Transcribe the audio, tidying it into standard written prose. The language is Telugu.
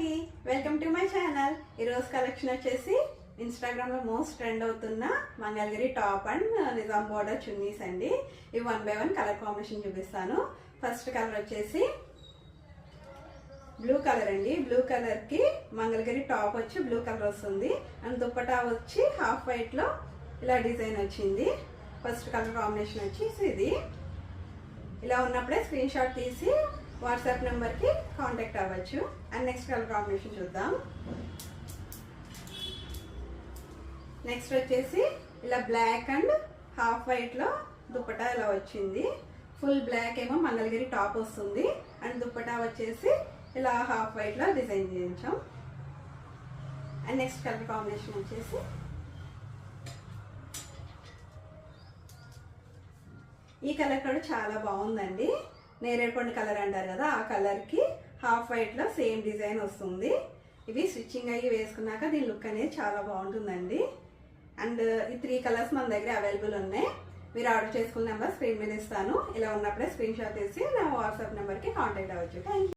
అండి, వెల్కమ్ టు మై ఛానల్. ఈరోజు కలెక్షన్ వచ్చేసి ఇన్స్టాగ్రామ్ లో మోస్ట్ ట్రెండ్ అవుతున్న Mangalagiri top and Nizam border chunnis అండి. ఇవి 1 by 1 కలర్ కాంబినేషన్ చూపిస్తాను. ఫస్ట్ కలర్ వచ్చేసి బ్లూ కలర్ అండి. బ్లూ కలర్ కి మంగళగిరి టాప్ వచ్చి బ్లూ కలర్ వస్తుంది అండ్ దుప్పటా వచ్చి హాఫ్ వైట్ లో ఇలా డిజైన్ వచ్చింది. ఫస్ట్ కలర్ కాంబినేషన్ వచ్చేసి ఇది. ఇలా ఉన్నప్పుడే స్క్రీన్ షాట్ తీసి వాట్సాప్ నెంబర్కి కాంటాక్ట్ అవ్వచ్చు. అండ్ నెక్స్ట్ కలర్ కాంబినేషన్ చూద్దాం. నెక్స్ట్ వచ్చేసి ఇలా బ్లాక్ అండ్ హాఫ్ వైట్లో దుప్పటా ఇలా వచ్చింది. ఫుల్ బ్లాక్ ఏమో మంగళగిరి టాప్ వస్తుంది అండ్ దుప్పటా వచ్చేసి ఇలా హాఫ్ వైట్లో డిజైన్ చేయించాం. అండ్ నెక్స్ట్ కలర్ కాంబినేషన్ వచ్చేసి ఈ కలర్ కూడా చాలా బాగుందండి. నేరేడుపండు కలర్ అంటారు కదా, ఆ కలర్కి హాఫ్ వైట్లో సేమ్ డిజైన్ వస్తుంది. ఇవి స్టిచ్చింగ్ అయ్యి వేసుకున్నాక దీని లుక్ అనేది చాలా బాగుంటుందండి. అండ్ ఈ 3 కలర్స్ మన దగ్గర అవైలబుల్ ఉన్నాయి. మీరు ఆర్డర్ చేసుకున్న నెంబర్ స్క్రీన్ మీద ఇస్తాను. ఇలా ఉన్నప్పుడే స్క్రీన్ షాట్ తీసి నా వాట్సాప్ నెంబర్కి కాంటాక్ట్ అవ్వచ్చు. Thank you.